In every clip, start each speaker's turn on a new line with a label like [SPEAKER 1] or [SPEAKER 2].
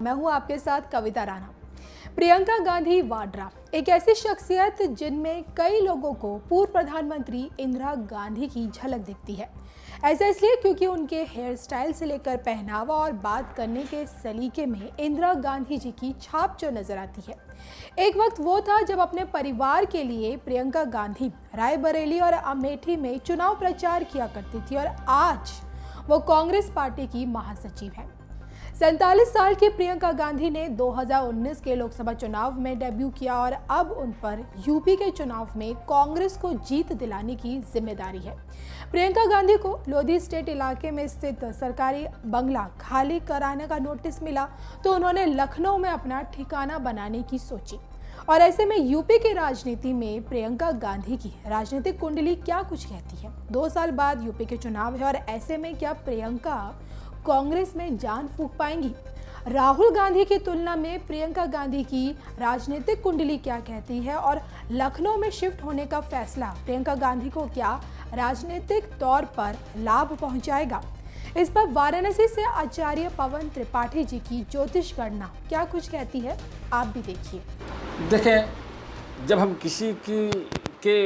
[SPEAKER 1] मैं हूं आपके साथ कविता राणा। प्रियंका गांधी वाड्रा एक ऐसी शख्सियत जिनमें कई लोगों को पूर्व प्रधानमंत्री इंदिरा गांधी की झलक दिखती है। ऐसा इसलिए क्योंकि उनके हेयर स्टाइल से लेकर पहनावा और बात करने के सलीके में इंदिरा गांधी जी की छाप जो नजर आती है। एक वक्त वो था जब अपने परिवार के लिए प्रियंका गांधी रायबरेली और अमेठी में चुनाव प्रचार किया करती थी और आज वो कांग्रेस पार्टी की महासचिव है। 47 साल की प्रियंका गांधी ने 2019 के लोकसभा चुनाव में डेब्यू किया और अब उन पर यूपी के चुनाव में कांग्रेस को जीत दिलाने की जिम्मेदारी है। प्रियंका गांधी को लोधी स्टेट इलाके में स्थित सरकारी बंगला खाली कराने का नोटिस मिला तो उन्होंने लखनऊ में अपना ठिकाना बनाने की सोची। और ऐसे में यूपी की राजनीति में प्रियंका गांधी की राजनीतिक कुंडली क्या कुछ कहती है। 2 साल बाद यूपी के चुनाव है और ऐसे में क्या प्रियंका कांग्रेस में जान फूंक पाएंगी? राहुल गांधी की तुलना में प्रियंका गांधी की राजनीतिक कुंडली क्या कहती है और लखनऊ में शिफ्ट होने का फैसला प्रियंका गांधी को क्या राजनीतिक तौर पर लाभ पहुंचाएगा? इस पर वाराणसी से आचार्य पवन त्रिपाठी जी की ज्योतिष गणना क्या कुछ कहती है, आप भी देखिए।
[SPEAKER 2] देखें, जब हम किसी के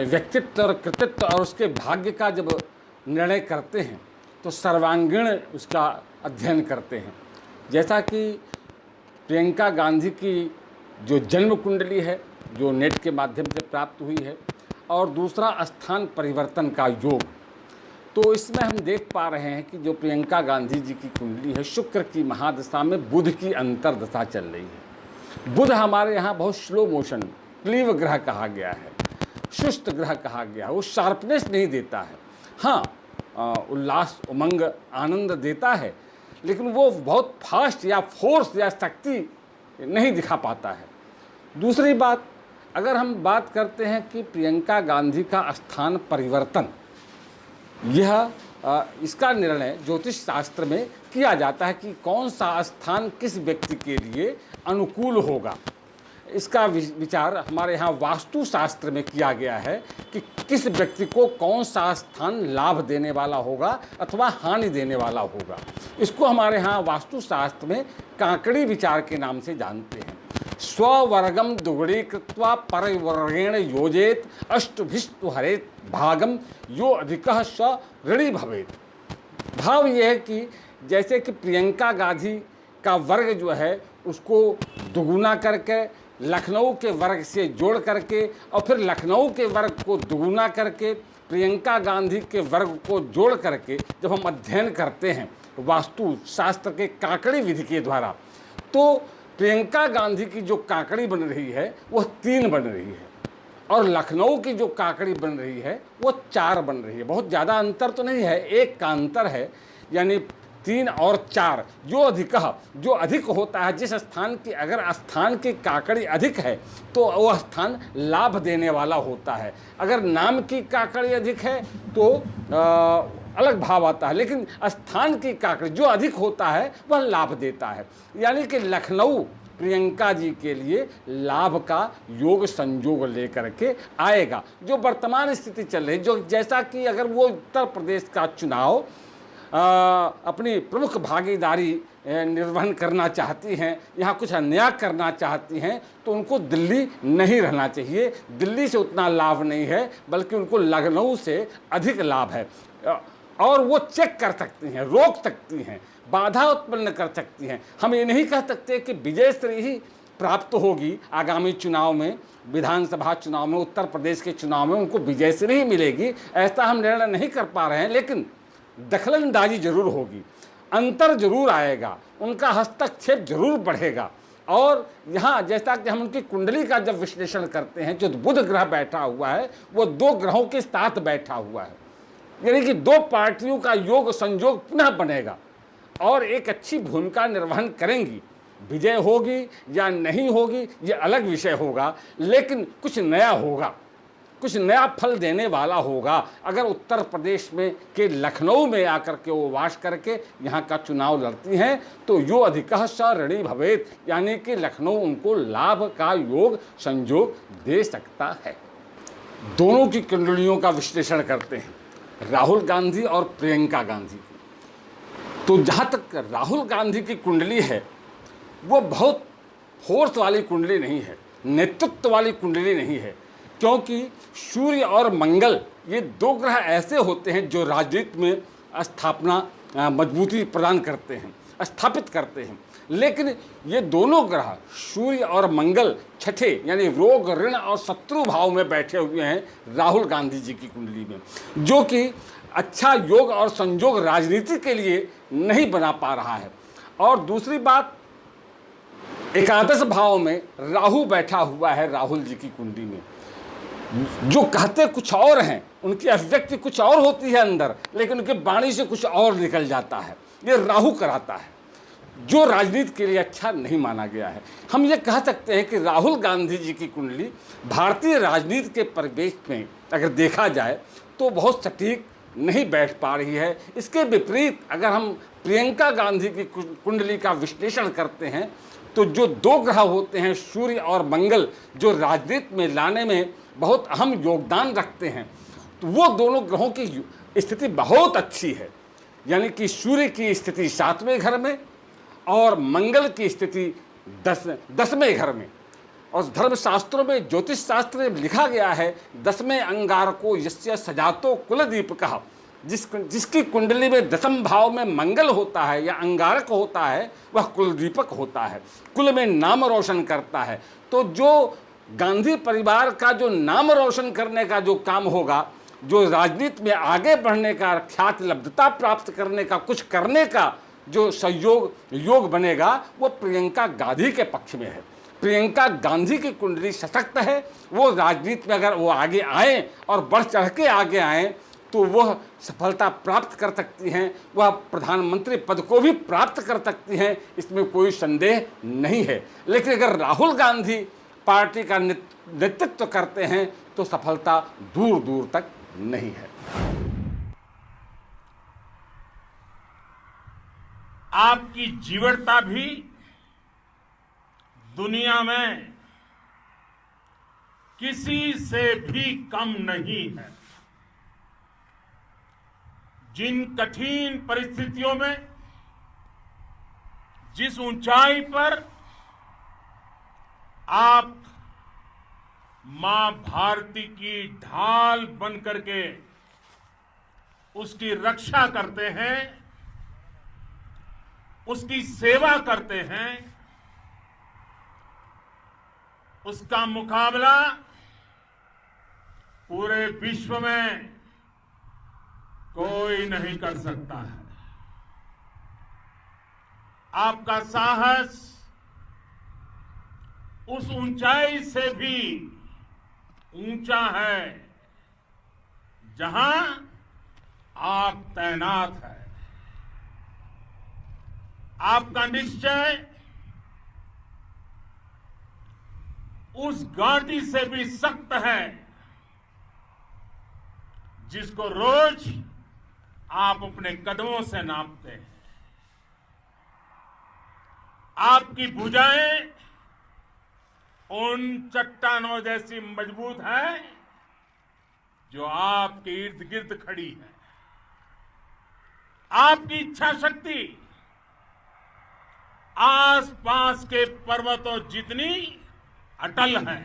[SPEAKER 2] व्यक्तित्व और कृतित्व और उसके भाग्य का जब निर्णय करते हैं तो सर्वांगीण उसका अध्ययन करते हैं। जैसा कि प्रियंका गांधी की जो जन्म कुंडली है, जो नेट के माध्यम से प्राप्त हुई है, और दूसरा स्थान परिवर्तन का योग, तो इसमें हम देख पा रहे हैं कि जो प्रियंका गांधी जी की कुंडली है, शुक्र की महादशा में बुध की अंतर्दशा चल रही है। बुध हमारे यहाँ बहुत स्लो मोशन क्लीव ग्रह कहा गया है, सुस्त ग्रह कहा गया है। वो शार्पनेस नहीं देता है, हाँ उल्लास उमंग आनंद देता है, लेकिन वो बहुत फास्ट या फोर्स या शक्ति नहीं दिखा पाता है। दूसरी बात, अगर हम बात करते हैं कि प्रियंका गांधी का स्थान परिवर्तन, यह इसका निर्णय ज्योतिष शास्त्र में किया जाता है कि कौन सा स्थान किस व्यक्ति के लिए अनुकूल होगा। इसका विचार हमारे यहाँ वास्तु शास्त्र में किया गया है कि किस व्यक्ति को कौन सा स्थान लाभ देने वाला होगा अथवा हानि देने वाला होगा। इसको हमारे यहाँ वास्तु शास्त्र में काकड़ी विचार के नाम से जानते हैं। स्ववर्गम दुगड़ी कृत्वा परवर्गेण योजेत अष्टभिस्तु हरेत भागम यो अधिकः स ऋणी भवेत। भाव यह है कि जैसे कि प्रियंका गांधी का वर्ग जो है उसको दुगुना करके लखनऊ के वर्ग से जोड़ करके और फिर लखनऊ के वर्ग को दुगुना करके प्रियंका गांधी के वर्ग को जोड़ करके जब हम अध्ययन करते हैं वास्तु शास्त्र के काकड़ी विधि के द्वारा, तो प्रियंका गांधी की जो काकड़ी बन रही है वह 3 बन रही है और लखनऊ की जो काकड़ी बन रही है वो 4 बन रही है। बहुत ज़्यादा अंतर तो नहीं है, 1 का अंतर है, यानी 3 और 4 जो अधिक होता है। जिस स्थान की अगर स्थान की काकड़ी अधिक है तो वह स्थान लाभ देने वाला होता है। अगर नाम की काकड़ी अधिक है तो अलग भाव आता है, लेकिन स्थान की काकड़ी जो अधिक होता है वह लाभ देता है। यानी कि लखनऊ प्रियंका जी के लिए लाभ का योग संयोग लेकर के आएगा। जो वर्तमान स्थिति चल रही, जो जैसा कि अगर वो उत्तर प्रदेश का चुनाव अपनी प्रमुख भागीदारी निर्वहन करना चाहती हैं, यहाँ कुछ अन्याय करना चाहती हैं, तो उनको दिल्ली नहीं रहना चाहिए। दिल्ली से उतना लाभ नहीं है, बल्कि उनको लखनऊ से अधिक लाभ है और वो चेक कर सकती हैं, रोक सकती हैं, बाधा उत्पन्न कर सकती हैं। हम ये नहीं कह सकते कि विजयश्री ही प्राप्त होगी आगामी चुनाव में, विधानसभा चुनाव में, उत्तर प्रदेश के चुनाव में उनको विजयश्री ही मिलेगी, ऐसा हम निर्णय नहीं कर पा रहे हैं। लेकिन दखलंदाजी जरूर होगी, अंतर जरूर आएगा, उनका हस्तक्षेप जरूर बढ़ेगा। और यहाँ जैसा कि हम उनकी कुंडली का जब विश्लेषण करते हैं, जो बुध ग्रह बैठा हुआ है वो 2 ग्रहों के साथ बैठा हुआ है, यानी कि 2 पार्टियों का योग संयोग पुनः बनेगा और एक अच्छी भूमिका निर्वहन करेंगी। विजय होगी या नहीं होगी ये अलग विषय होगा, लेकिन कुछ नया होगा, कुछ नया फल देने वाला होगा। अगर उत्तर प्रदेश में के लखनऊ में आकर के वो वास करके यहाँ का चुनाव लड़ती हैं तो यो अधिकः स ऋणी भवेत, यानी कि लखनऊ उनको लाभ का योग संयोग दे सकता है। दोनों की कुंडलियों का विश्लेषण करते हैं, राहुल गांधी और प्रियंका गांधी। तो जहाँ तक राहुल गांधी की कुंडली है, वो बहुत फोर्स वाली कुंडली नहीं है, नेतृत्व वाली कुंडली नहीं है, क्योंकि सूर्य और मंगल ये दो ग्रह ऐसे होते हैं जो राजनीति में स्थापना मजबूती प्रदान करते हैं, स्थापित करते हैं। लेकिन ये दोनों ग्रह सूर्य और मंगल छठे यानी रोग, ऋण और शत्रु भाव में बैठे हुए हैं राहुल गांधी जी की कुंडली में, जो कि अच्छा योग और संयोग राजनीति के लिए नहीं बना पा रहा है। और दूसरी बात, एकादश भाव में राहु बैठा हुआ है राहुल जी की कुंडली में, जो कहते कुछ और हैं, उनकी अभिव्यक्ति कुछ और होती है अंदर, लेकिन उनके वाणी से कुछ और निकल जाता है। ये राहु कराता है, जो राजनीति के लिए अच्छा नहीं माना गया है। हम ये कह सकते हैं कि राहुल गांधी जी की कुंडली भारतीय राजनीति के परिवेश में अगर देखा जाए तो बहुत सटीक नहीं बैठ पा रही है। इसके विपरीत अगर हम प्रियंका गांधी की कुंडली का विश्लेषण करते हैं तो जो दो ग्रह होते हैं सूर्य और मंगल, जो राजनीति में लाने में बहुत अहम योगदान रखते हैं, तो वो दोनों ग्रहों की स्थिति बहुत अच्छी है। यानी कि सूर्य की स्थिति 7वें घर में और मंगल की स्थिति 10वें घर में। और धर्मशास्त्रों में, ज्योतिष शास्त्र में लिखा गया है 10वें अंगारको यस्य सजातो कुलदीपकः, जिसकी कुंडली में 10वें भाव में मंगल होता है या अंगारक होता है, वह कुलदीपक होता है, कुल में नाम रोशन करता है। तो जो गांधी परिवार का जो नाम रोशन करने का जो काम होगा, जो राजनीति में आगे बढ़ने का, ख्याति लब्धता प्राप्त करने का, कुछ करने का जो योग बनेगा, वो प्रियंका गांधी के पक्ष में है। प्रियंका गांधी की कुंडली सशक्त है। वो राजनीति में अगर वो आगे आए और बढ़ चढ़ के आगे आए तो वह सफलता प्राप्त कर सकती हैं, वह प्रधानमंत्री पद को भी प्राप्त कर सकती हैं, इसमें कोई संदेह नहीं है। लेकिन अगर राहुल गांधी पार्टी का नेतृत्व करते हैं तो सफलता दूर दूर तक नहीं है।
[SPEAKER 3] आपकी जीवटता भी दुनिया में किसी से भी कम नहीं है। जिन कठिन परिस्थितियों में, जिस ऊंचाई पर आप मां भारती की ढाल बन करके उसकी रक्षा करते हैं, उसकी सेवा करते हैं, उसका मुकाबला पूरे विश्व में कोई नहीं कर सकता है। आपका साहस उस ऊंचाई से भी ऊंचा है जहां आप तैनात हैं। आपका निश्चय उस घाटी से भी सख्त है जिसको रोज आप अपने कदमों से नापते हैं। आपकी भुजाएं उन चट्टानों जैसी मजबूत है जो आपके इर्द गिर्द खड़ी है। आपकी इच्छा शक्ति आसपास के पर्वतों जितनी अटल है।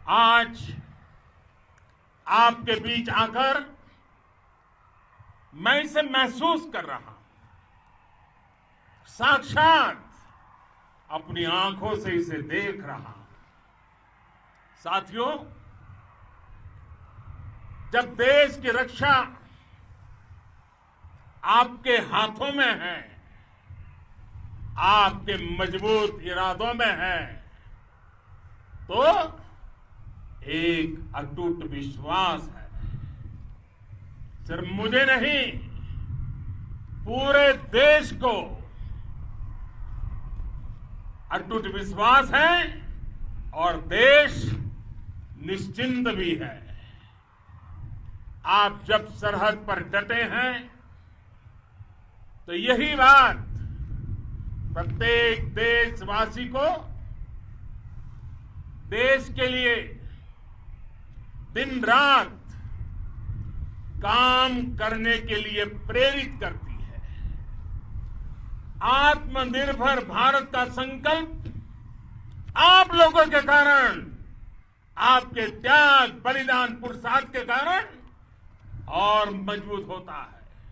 [SPEAKER 3] आज आपके बीच आकर मैं इसे महसूस कर रहा हूं, साक्षात अपनी आंखों से इसे देख रहा हूं। साथियों, जब देश की रक्षा आपके हाथों में है, आपके मजबूत इरादों में है, तो एक अटूट विश्वास है। सिर्फ मुझे नहीं, पूरे देश को अटूट विश्वास है और देश निश्चिंत भी है। आप जब सरहद पर डटे हैं तो यही बात प्रत्येक देशवासी को देश के लिए दिन रात काम करने के लिए प्रेरित करती है। आत्मनिर्भर भारत का संकल्प आप लोगों के कारण, आपके त्याग, बलिदान, पुरुषार्थ के कारण और मजबूत होता है।